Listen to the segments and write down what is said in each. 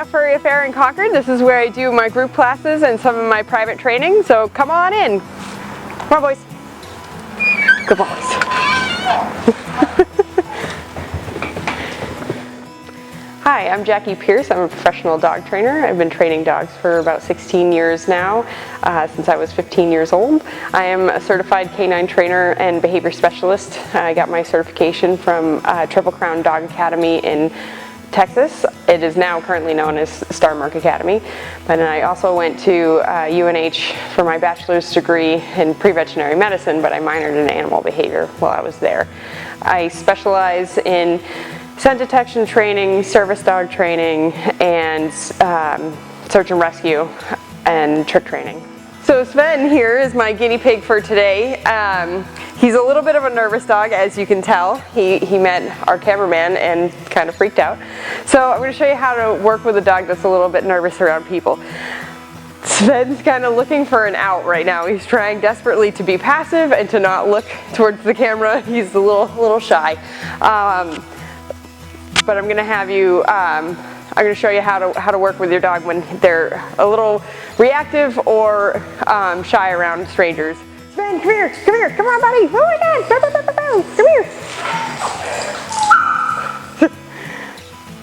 at Furry Affair in Concord. This is where I do my group classes and some of my private training, so come on in. Come on, boys. Good boys. Hi, I'm Jackie Pierce. I'm a professional dog trainer. I've been training dogs for about 16 years now, since I was 15 years old. I am a certified K9 trainer and behavior specialist. I got my certification from Triple Crown Dog Academy in Texas. It is now currently known as Star Mark Academy. But then I also went to UNH for my bachelor's degree in pre-veterinary medicine, but I minored in animal behavior while I was there. I specialize in scent detection training, service dog training, and search and rescue and trick training. So Sven here is my guinea pig for today. He's a little bit of a nervous dog, as you can tell. He met our cameraman and kind of freaked out. So I'm going to show you how to work with a dog that's a little bit nervous around people. Sven's kind of looking for an out right now. He's trying desperately to be passive and to not look towards the camera. He's a little shy. But I'm going to have you, I'm going to show you how to work with your dog when they're a little reactive or shy around strangers. Sven, come here, come on, buddy. Oh my God, come here.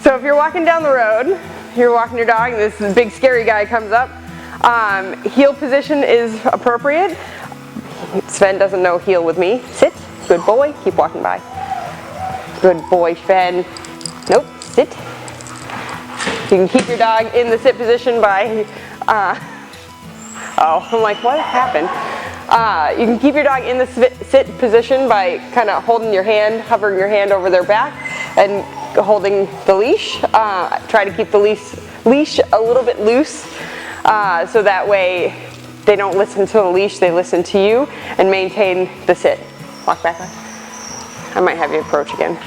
So if you're walking down the road, you're walking your dog, and this big scary guy comes up, heel position is appropriate. Sven doesn't know heel with me. Sit, good boy, keep walking by. Good boy, Sven. Nope, sit. You can keep your dog in the sit position by, oh, I'm like, what happened? You can keep your dog in the sit position by kind of holding your hand, hovering your hand over their back and holding the leash. Try to keep the leash a little bit loose so that way they don't listen to the leash, they listen to you, and maintain the sit. Walk back. I might have you approach again.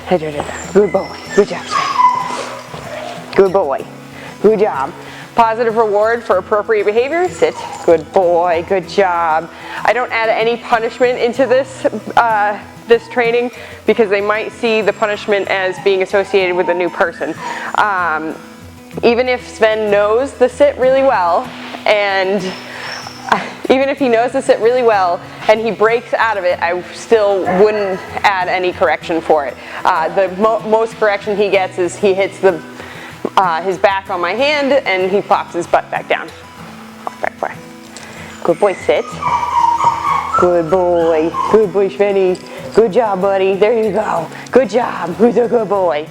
Good boy. Good job, Sven. Good boy. Good job. Positive reward for appropriate behavior. Sit. Good boy. Good job. I don't add any punishment into this this training because they might see the punishment as being associated with a new person. Even if Sven knows the sit really well, and even if he knows the sit really well and he breaks out of it, I still wouldn't add any correction for it. The most correction he gets is he hits his back on my hand and he plops his butt back down. Walk back, boy. Good boy, sit. Good boy. Good boy, Svenny. Good job, buddy. There you go. Good job. Who's a good boy?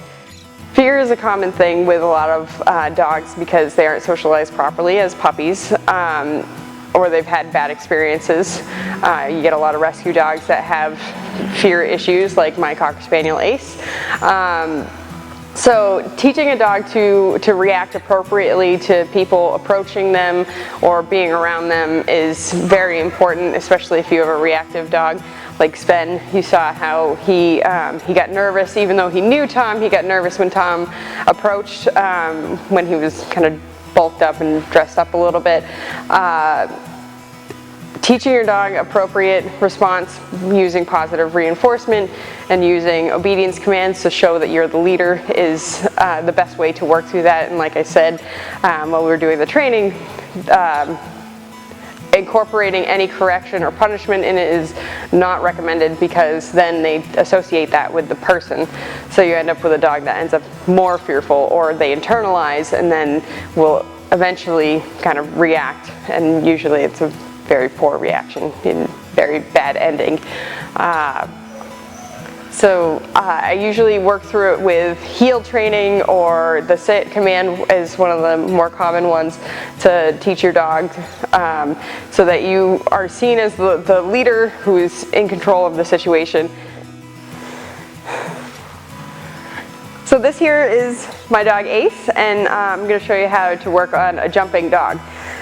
Fear is a common thing with a lot of dogs because they aren't socialized properly as puppies. Or they've had bad experiences. You get a lot of rescue dogs that have fear issues, like my Cocker Spaniel Ace. So teaching a dog to react appropriately to people approaching them or being around them is very important, especially if you have a reactive dog. Like Sven, you saw how he got nervous, even though he knew Tom, he got nervous when Tom approached, when he was kind of bulked up and dressed up a little bit. Teaching your dog appropriate response using positive reinforcement and using obedience commands to show that you're the leader is the best way to work through that. And like I said while we were doing the training, incorporating any correction or punishment in it is not recommended because then they associate that with the person. So you end up with a dog that ends up more fearful, or they internalize and then will eventually kind of react, and usually it's a very poor reaction and very bad ending. So I usually work through it with heel training, or the sit command is one of the more common ones to teach your dog, so that you are seen as the leader who is in control of the situation. So this here is my dog Ace, and I'm going to show you how to work on a jumping dog.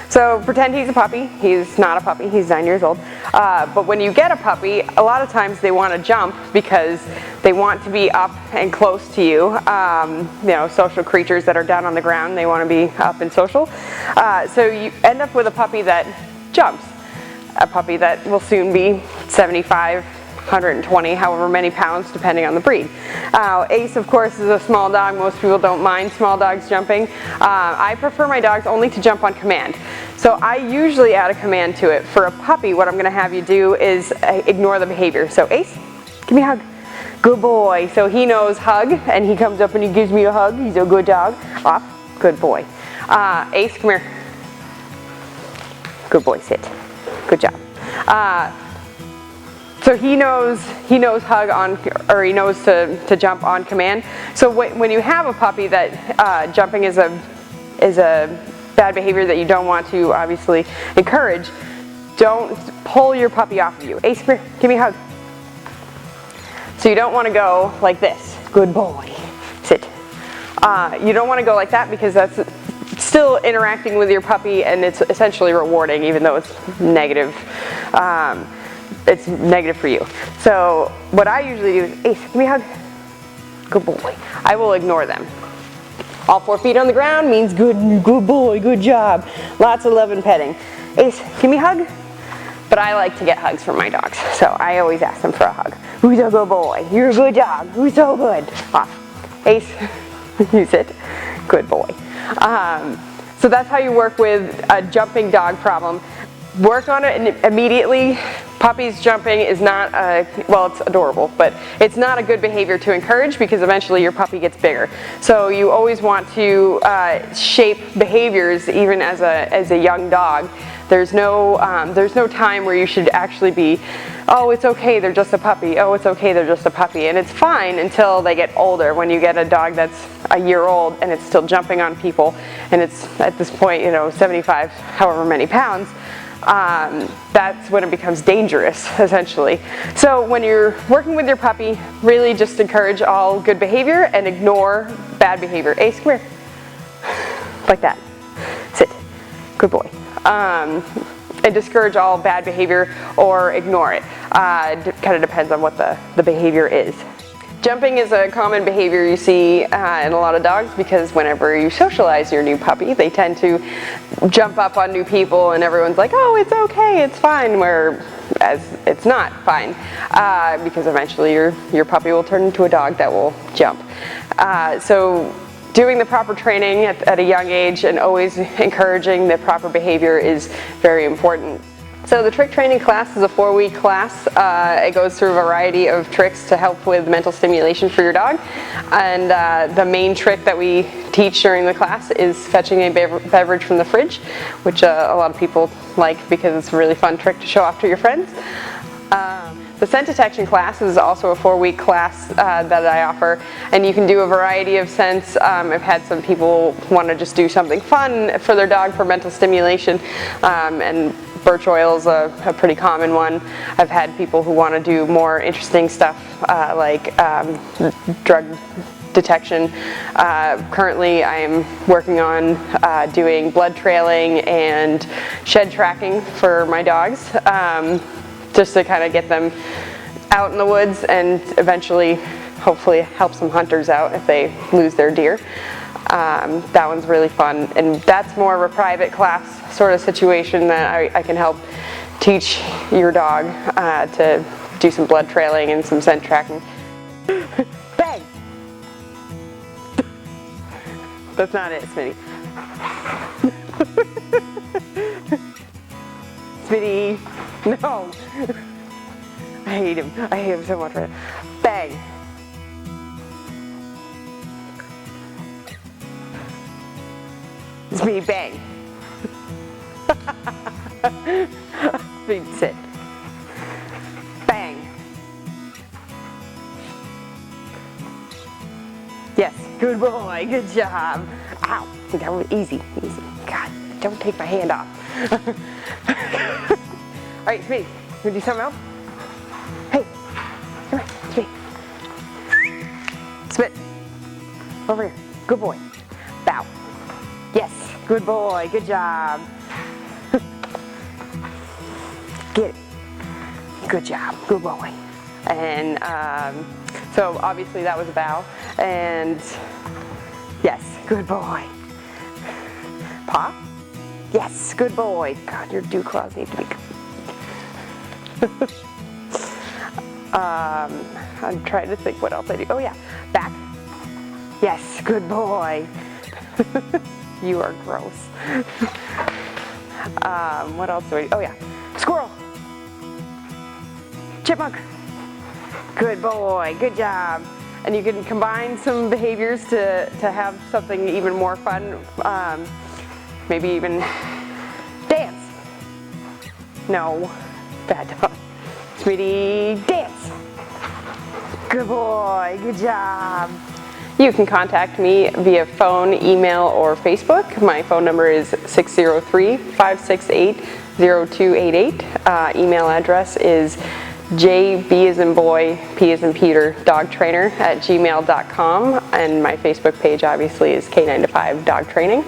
So pretend he's a puppy. He's not a puppy, he's 9 years old. But when you get a puppy, a lot of times they want to jump because they want to be up and close to you. You know, social creatures that are down on the ground, they want to be up and social. So you end up with a puppy that jumps. A puppy that will soon be 75 120, however many pounds, depending on the breed. Ace, of course, is a small dog. Most people don't mind small dogs jumping. I prefer my dogs only to jump on command. So I usually add a command to it. For a puppy, what I'm going to have you do is ignore the behavior. So Ace, give me a hug. Good boy. So he knows hug, and he comes up and he gives me a hug. He's a good dog. Off. Good boy. Ace, come here. Good boy, sit. Good job. So he knows hug on, or he knows to jump on command. So when you have a puppy that jumping is a bad behavior that you don't want to obviously encourage, don't pull your puppy off of you. Ace, come here, give me a hug. So you don't want to go like this. Good boy. Sit. You don't want to go like that because that's still interacting with your puppy, and it's essentially rewarding, even though it's negative. It's negative for you. So what I usually do is, Ace, give me a hug. Good boy. I will ignore them. All 4 feet on the ground means good boy, good job. Lots of love and petting. Ace, give me a hug. But I like to get hugs from my dogs, so I always ask them for a hug. Who's a good boy? You're a good dog. Who's so good? Off. Ace, you sit. Good boy. So that's how you work with a jumping dog problem. Work on it immediately. Puppies jumping is not, well, it's adorable, but it's not a good behavior to encourage because eventually your puppy gets bigger. So you always want to shape behaviors even as a young dog. There's no time where you should actually be, oh, it's okay, they're just a puppy. Oh, it's okay, they're just a puppy. And it's fine until they get older. When you get a dog that's a year old and it's still jumping on people, and it's at this point, 75, however many pounds, that's when it becomes dangerous, essentially. So when you're working with your puppy, really just encourage all good behavior and ignore bad behavior. Ace, come here. Like that. Sit. Good boy. And discourage all bad behavior or ignore it. Kind of depends on what the behavior is. Jumping is a common behavior you see in a lot of dogs because whenever you socialize your new puppy, they tend to jump up on new people and everyone's like, oh, it's okay, it's fine, whereas it's not fine because eventually your puppy will turn into a dog that will jump. So doing the proper training at a young age and always encouraging the proper behavior is very important. So the trick training class is a 4-week class. It goes through a variety of tricks to help with mental stimulation for your dog. And the main trick that we teach during the class is fetching a beverage from the fridge, which a lot of people like because it's a really fun trick to show off to your friends. The scent detection class is also a 4-week class that I offer, and you can do a variety of scents. I've had some people want to just do something fun for their dog for mental stimulation, and birch oil is a pretty common one. I've had people who want to do more interesting stuff like drug detection. Currently I am working on doing blood trailing and shed tracking for my dogs. Just to kind of get them out in the woods and eventually hopefully help some hunters out if they lose their deer. That one's really fun, and that's more of a private class sort of situation that I can help teach your dog to do some blood trailing and some scent tracking. Bang! That's not it, Smitty. Smitty, no. I hate him. I hate him so much right now. Bang. Smitty, bang. Smitty, sit. Bang. Yes, good boy, good job. Ow, that was easy, easy. God, don't take my hand off. All right, Smitty, you wanna do something else? Hey, come here, Smitty. Spit. Over here, good boy. Bow. Yes, good boy, good job. Get it. Good job, good boy. And so obviously that was a bow. And yes, good boy. Paw? Yes, good boy. God, your dew claws need to be good. I'm trying to think what else I do. Oh yeah, back. Yes, good boy. You are gross. What else do I do? Oh yeah, squirrel. Chipmunk. Good boy, good job. And you can combine some behaviors to have something even more fun. Maybe even dance. No, bad dog. Sweetie, dance. Good boy, good job. You can contact me via phone, email, or Facebook. My phone number is 603-568-0288. Email address is JB as in boy, P as in Peter, dog trainer @gmail.com. And my Facebook page obviously is K9to5 Dog Training.